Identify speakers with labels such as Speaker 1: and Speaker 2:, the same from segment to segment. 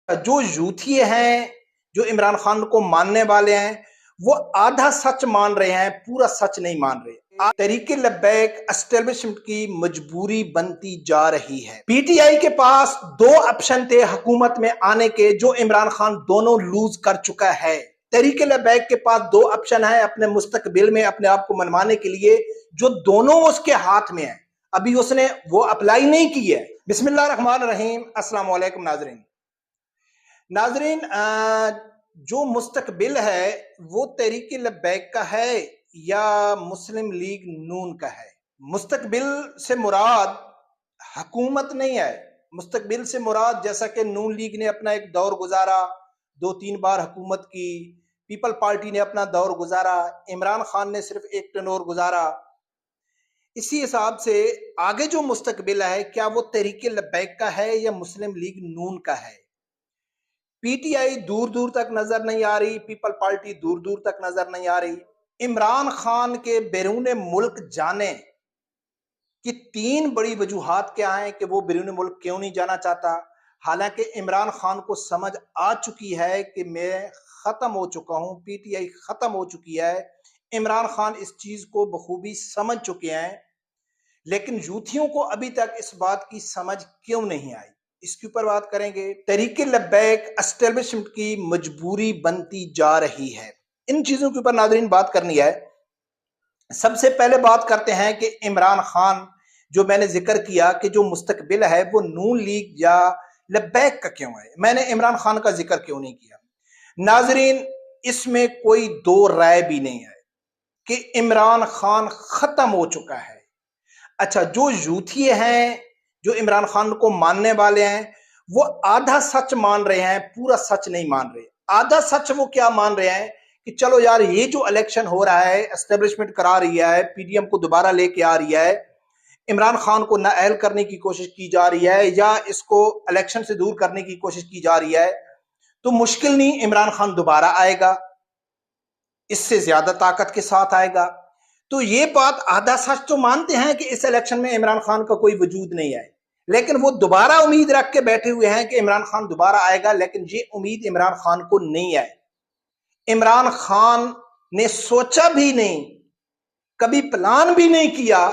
Speaker 1: جو यूथी हैं, जो इमरान खान को मानने वाले हैं, वो आधा सच मान रहे हैं, पूरा सच नहीं मान रहे। तहरीके लब्बैक एस्टेब्लिशमेंट की मजबूरी बनती जा रही है। पीटीआई के पास दो ऑप्शन थे हुकूमत में आने के, जो इमरान खान दोनों लूज कर चुका है। तहरीके लब्बैक के पास दो ऑप्शन है अपने मुस्तकबिल में अपने आप को मनवाने के लिए, जो दोनों उसके हाथ में है। अभी उसने वो अप्लाई नहीं की है। बिस्मिल्लाह रहमान रहीम। अस्सलाम वालेकुम नाजरीन। जो मुस्तकबिल है वो तहरीके लब्बैक का है या मुस्लिम लीग नून का है। मुस्तकबिल से मुराद हुकूमत नहीं है। मुस्तकबिल से मुराद, जैसा कि नून लीग ने अपना एक दौर गुजारा, 2-3 बार हुकूमत की, पीपल पार्टी ने अपना दौर गुजारा, इमरान खान ने सिर्फ एक टर्नओवर गुजारा, इसी हिसाब से आगे जो मुस्तकबिल है क्या वो तहरीके लब्बैक का है या मुस्लिम लीग नून का है। पीटीआई दूर दूर तक नजर नहीं आ रही, पीपल पार्टी दूर दूर तक नजर नहीं आ रही। इमरान खान के बैरून मुल्क जाने की 3 बड़ी वजूहात क्या हैं कि वो बैरून मुल्क क्यों नहीं जाना चाहता। हालांकि इमरान खान को समझ आ चुकी है कि मैं खत्म हो चुका हूं, पीटीआई खत्म हो चुकी है। इमरान खान इस चीज को बखूबी समझ चुके हैं, लेकिन यूथियों को अभी तक इस बात की समझ क्यों नहीं आई, इसके ऊपर बात करेंगे। तहरीके लब्बैक एस्टेब्लिशमेंट की मजबूरी बनती जा रही है। इन चीजों के ऊपर नाज़रीन बात करनी है। सबसे पहले बात करते हैं कि इमरान खान, जो मैंने जिक्र किया कि जो मुस्तकबिल है वो नून लीग या लब्बैक का क्यों है, मैंने इमरान खान का जिक्र क्यों नहीं किया। नाज़रीन, इसमें कोई दो राय भी नहीं है कि इमरान खान खत्म हो चुका है। अच्छा, जो यूथी हैं, जो इमरान खान को मानने वाले हैं, वो आधा सच मान रहे हैं, पूरा सच नहीं मान रहे। आधा सच वो क्या मान रहे हैं कि चलो यार, ये जो इलेक्शन हो रहा है, एस्टेब्लिशमेंट करा रही है, पीडीएम को दोबारा लेके आ रही है, इमरान खान को नाअहल करने की कोशिश की जा रही है या इसको इलेक्शन से दूर करने की कोशिश की जा रही है, तो मुश्किल नहीं इमरान खान दोबारा आएगा, इससे ज्यादा ताकत के साथ आएगा। तो ये बात आधा सच तो मानते हैं कि इस इलेक्शन में इमरान खान का कोई वजूद नहीं है, लेकिन वो दोबारा उम्मीद रख के बैठे हुए हैं कि इमरान खान दोबारा आएगा, लेकिन ये उम्मीद इमरान खान को नहीं है। इमरान खान ने सोचा भी नहीं, कभी प्लान भी नहीं किया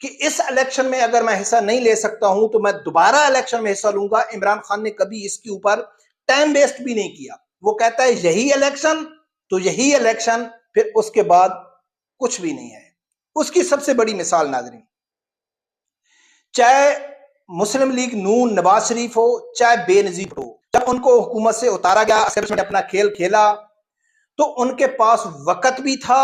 Speaker 1: कि इस इलेक्शन में अगर मैं हिस्सा नहीं ले सकता हूं तो मैं दोबारा इलेक्शन में हिस्सा लूंगा। इमरान खान ने कभी इसके ऊपर टाइम वेस्ट भी नहीं किया। वो कहता है यही इलेक्शन तो यही इलेक्शन, फिर उसके बाद कुछ भी नहीं है। उसकी सबसे बड़ी मिसाल नाज़रीन, चाहे मुस्लिम लीग नून नवाज शरीफ हो, चाहे बेनजीर हो, जब उनको हुकूमत से उतारा गया, अपना खेल खेला, तो उनके पास वक्त भी था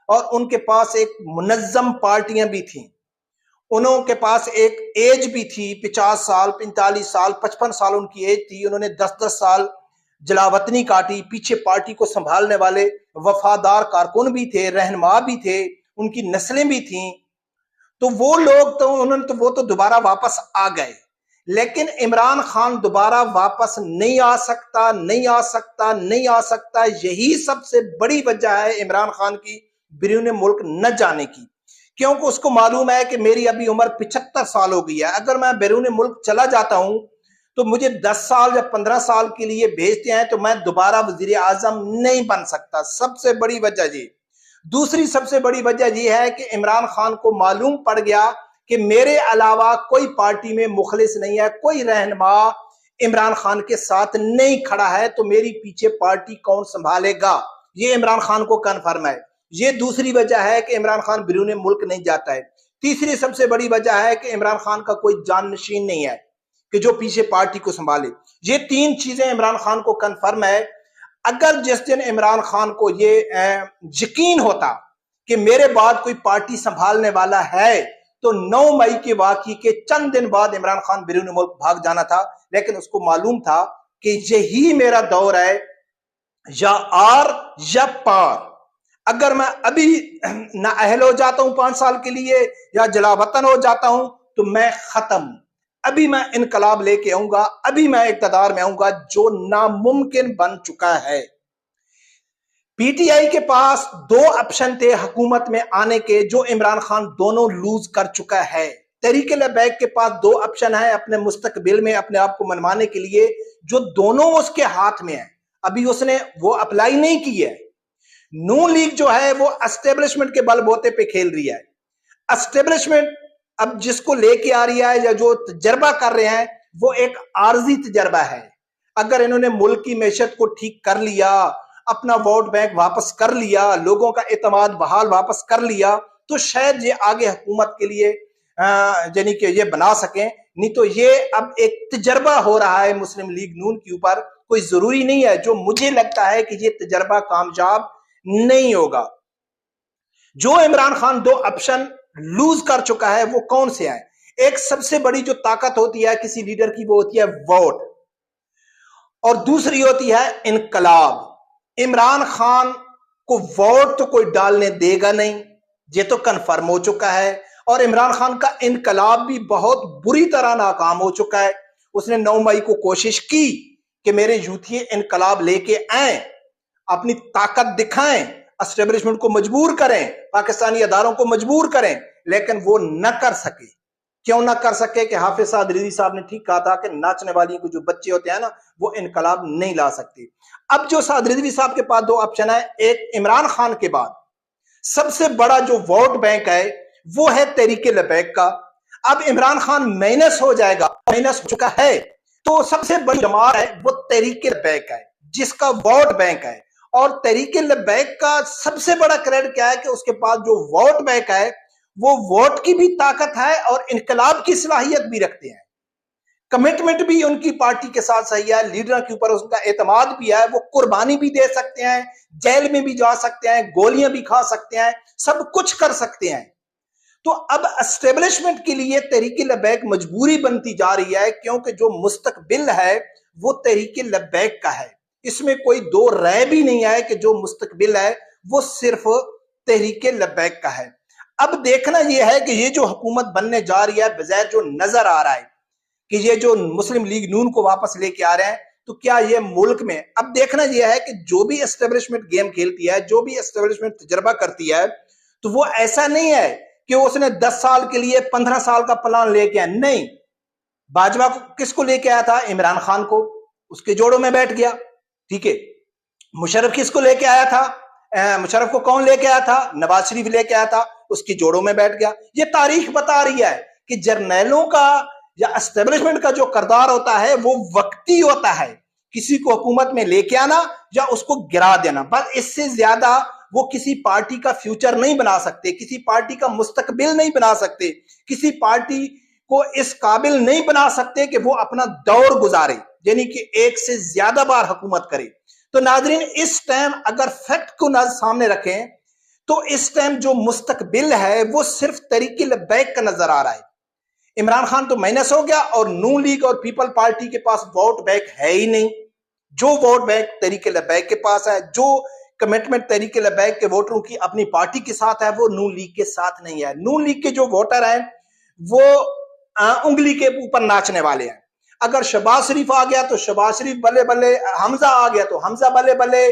Speaker 1: और उनके पास एक मुनज्जम पार्टियां भी थी। उनके पास एक एज भी थी, 50 साल, 45 साल, 55 साल उनकी एज थी। उन्होंने 10-10 साल जलावतनी काटी। पीछे पार्टी को संभालने वाले वफादार कारकुन भी थे, रहनुमा भी थे, उनकी नस्लें भी थीं। तो वो लोग तो उन्होंने वो तो दोबारा वापस आ गए, लेकिन इमरान खान दोबारा वापस नहीं आ सकता, नहीं आ सकता, नहीं आ सकता। यही सबसे बड़ी वजह है इमरान खान की बैरून मुल्क न जाने की, क्योंकि उसको मालूम है कि मेरी अभी उम्र 75 साल हो गई है। अगर मैं बैरून मुल्क चला जाता हूं तो मुझे 10 साल या 15 साल के लिए भेजते हैं, तो मैं दोबारा वजीर आजम नहीं बन सकता। सबसे बड़ी वजह ये। दूसरी सबसे बड़ी वजह यह है कि इमरान खान को मालूम पड़ गया कि मेरे अलावा कोई पार्टी में मुखलिस नहीं है, कोई रहनुमा इमरान खान के साथ नहीं खड़ा है, तो मेरी पीछे पार्टी कौन संभालेगा। ये इमरान खान को कन्फर्म है। ये दूसरी वजह है कि इमरान खान बैरून मुल्क नहीं जाता है। तीसरी सबसे बड़ी वजह है कि इमरान खान का कोई जाननशीन नहीं है कि जो पीछे पार्टी को संभाले। ये 3 चीजें इमरान खान को कन्फर्म है। अगर जिस दिन इमरान खान को ये यकीन होता कि मेरे बाद कोई पार्टी संभालने वाला है, तो 9 मई के वाकये के चंद दिन बाद इमरान खान बैरून मुल्क भाग जाना था। लेकिन उसको मालूम था कि यही मेरा दौर है, या आर या पार। अगर मैं अभी नाअहल हो जाता हूं 5 साल के लिए या जलावतन हो जाता हूं तो मैं खत्म। अभी मैं इनकलाब लेके आऊंगा, अभी मैं इक्तदार में आऊंगा, जो नामुमकिन बन चुका है। पीटीआई के पास 2 ऑप्शन थे हुकूमत में आने के, जो इमरान खान दोनों लूज कर चुका है। तहरीक लबैक के पास दो ऑप्शन है अपने मुस्तकबिल में अपने आप को मनवाने के लिए, जो दोनों उसके हाथ में है। अभी उसने वो अप्लाई नहीं की है। नून लीग जो है वो एस्टेब्लिशमेंट के बलबूते पे खेल रही है। एस्टेब्लिशमेंट अब जिसको लेके आ रही है या जो तजर्बा कर रहे हैं वो एक आर्जी तजर्बा है। अगर इन्होंने मुल्क की मैशत को ठीक कर लिया, अपना वोट बैंक वापस कर लिया, लोगों का एतमाद बहाल वापस कर लिया, तो शायद ये आगे हुकूमत के लिए यानी कि ये बना सकें। नहीं तो ये अब एक तजर्बा हो रहा है मुस्लिम लीग नून के ऊपर, कोई जरूरी नहीं है। जो मुझे लगता है कि ये तजर्बा कामयाब नहीं होगा। जो इमरान खान दो ऑप्शन लूज कर चुका है वो कौन से हैं? एक सबसे बड़ी जो ताकत होती है किसी लीडर की वो होती है वोट, और दूसरी होती है इनकलाब। इमरान खान को वोट तो कोई डालने देगा नहीं, ये तो कन्फर्म हो चुका है। और इमरान खान का इनकलाब भी बहुत बुरी तरह नाकाम हो चुका है। उसने 9 मई को कोशिश की कि मेरे यूथिये इनकलाब लेके आए, अपनी ताकत दिखाएं, एस्टेब्लिशमेंट को मजबूर करें, पाकिस्तानी अदारों को मजबूर करें, लेकिन वो न कर सके। क्यों ना कर सके? कि हाफिज साद रिजवी साहब ने ठीक कहा था कि नाचने वाली को जो बच्चे होते हैं ना वो इनकलाब नहीं ला सकते। अब जो साद रिजवी साहब के पास दो ऑप्शन है, एक इमरान खान के बाद सबसे बड़ा जो वोट बैंक है वो है तहरीक लबैक का। अब इमरान खान माइनस हो जाएगा, माइनस हो चुका है, तो सबसे बड़ी जमात है वो तहरीक लबैक है जिसका वोट बैंक है। और तहरीक लबैक का सबसे बड़ा क्रेडिट क्या है कि उसके पास जो वोट बैंक है वो वोट की भी ताकत है और इनकलाब की सलाहियत भी रखते हैं। कमिटमेंट भी उनकी पार्टी के साथ सही है, लीडर के ऊपर उसका एतमाद भी है, वो कुर्बानी भी दे सकते हैं, जेल में भी जा सकते हैं, गोलियां भी खा सकते हैं, सब कुछ कर सकते हैं। तो अब एस्टेब्लिशमेंट के लिए तहरीक लबैक मजबूरी बनती जा रही है, क्योंकि जो मुस्तकबिल है वो तहरीक लबैक का है। इसमें कोई दो राय भी नहीं है कि जो मुस्तकबिल है वो सिर्फ तहरीक लबैक का है। अब देखना यह है कि ये जो हुकूमत बनने जा रही है, बजाय जो नजर आ रहा है कि ये जो मुस्लिम लीग नून को वापस लेके आ रहे हैं, तो क्या ये मुल्क में अब देखना यह है कि जो भी एस्टेब्लिशमेंट गेम खेलती है, जो भी एस्टेब्लिशमेंट तजर्बा करती है, तो वो ऐसा नहीं है कि उसने 10 साल के लिए 15 साल का प्लान लेके आया। नहीं, भाजपा को किसको लेके आया था? इमरान खान को, उसके जोड़ों में बैठ गया। ठीक है, मुशर्रफ किसको लेके आया था? मुशर्रफ को कौन लेके आया था? नवाज शरीफ लेके आया था, उसकी जोड़ों में बैठ गया। ये तारीख बता रही है कि जर्नैलों का या एस्टेब्लिशमेंट का जो किरदार होता है वो वक्ती होता है, किसी को हुकूमत में लेके आना या उसको गिरा देना, बस इससे ज्यादा वो किसी पार्टी का फ्यूचर नहीं बना सकते, किसी पार्टी का मुस्तकबिल नहीं बना सकते, किसी पार्टी को इस काबिल नहीं बना सकते कि वो अपना दौर गुजारे, यानी कि एक से ज्यादा बार हुकूमत करे। तो नाजरीन, इस टाइम अगर फैक्ट को सामने रखें तो इस टाइम जो मुस्तकबिल है वो सिर्फ तहरीक लबैक का नजर आ रहा है। इमरान खान तो माइनस हो गया और नून लीग और पीपल पार्टी के पास वोट बैंक है ही नहीं। जो वोट बैंक तहरीक लबैक के पास है, जो कमिटमेंट तहरीक लबैक के वोटरों की अपनी पार्टी के साथ है, वो नून लीग के साथ नहीं है। नून लीग के जो वोटर हैं वो उंगली के ऊपर नाचने वाले हैं। अगर शहबाज शरीफ आ गया तो शहबाज शरीफ बल्ले बल्ले, हमजा आ गया तो हमजा बल्ले बल्ले,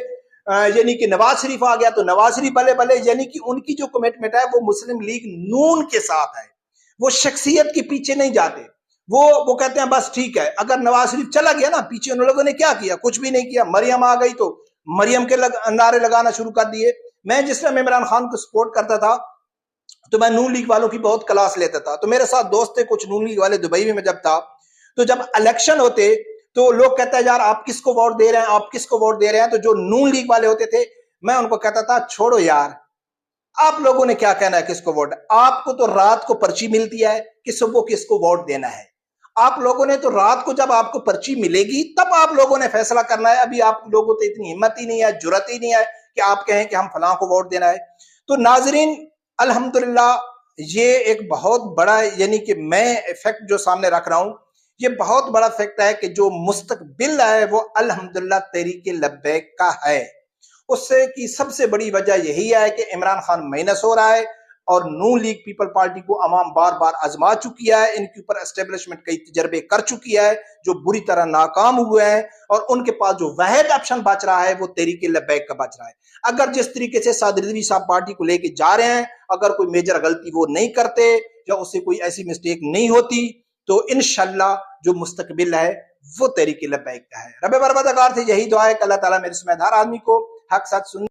Speaker 1: यानी कि नवाज शरीफ आ गया तो नवाज शरीफ बल्ले बल्ले। यानी कि उनकी जो कमिटमेंट है वो मुस्लिम लीग नून के साथ है। वो शख्सियत के पीछे नहीं जाते। वो कहते हैं बस ठीक है। अगर नवाज शरीफ चला गया ना, पीछे उन लोगों ने क्या किया? कुछ भी नहीं किया। मरियम आ गई तो मरियम के नारे लगाना शुरू कर दिए। मैं जिस टाइम इमरान खान को सपोर्ट करता था तो मैं नून लीग वालों की बहुत क्लास लेता था। तो मेरे साथ दोस्त थे कुछ नून लीग वाले, दुबई में जब था, तो जब इलेक्शन होते तो लोग कहते हैं यार आप किसको वोट दे रहे हैं, आप किसको वोट दे रहे हैं। तो जो नून लीग वाले होते थे मैं उनको कहता था छोड़ो यार, आप लोगों ने क्या कहना है किसको वोट, आपको तो रात को पर्ची मिलती है कि सुबह किसको वोट देना है। आप लोगों ने तो रात को जब आपको पर्ची मिलेगी तब आप लोगों ने फैसला करना है। अभी आप लोगों को इतनी हिम्मत ही नहीं है, जुर्रत ही नहीं है कि आप कहें कि हम फलां को वोट देना है। तो नाजरीन, अल्हम्दुलिल्लाह ये एक बहुत बड़ा, यानी कि मैं इफेक्ट जो सामने रख रहा हूं, ये बहुत बड़ा फैक्ट है कि जो मुस्तकबिल है वो अल्हम्दुलिल्लाह तहरीक लबैक का है। उससे की सबसे बड़ी वजह यही है कि इमरान खान माइनस हो रहा है और नून लीग पीपल पार्टी को अवाम बार बार आजमा चुकी है। इनके ऊपर एस्टेब्लिशमेंट कई तजर्बे कर चुकी है जो बुरी तरह नाकाम हुए हैं, और उनके पास जो वाहिद ऑप्शन बच रहा है वो तहरीक लबैक का बच रहा है। अगर जिस तरीके से साद रिजवी साहब पार्टी को लेके जा रहे हैं, अगर कोई मेजर गलती वो नहीं करते یا اس سے کوئی ایسی مسٹیک نہیں ہوتی تو انشاءاللہ جو مستقبل ہے وہ تحریک لبیک کا ہے۔ رب پروردگار سے یہی دعا ہے کہ اللہ تعالیٰ میرے سمیت ہر آدمی کو حق سچ سننے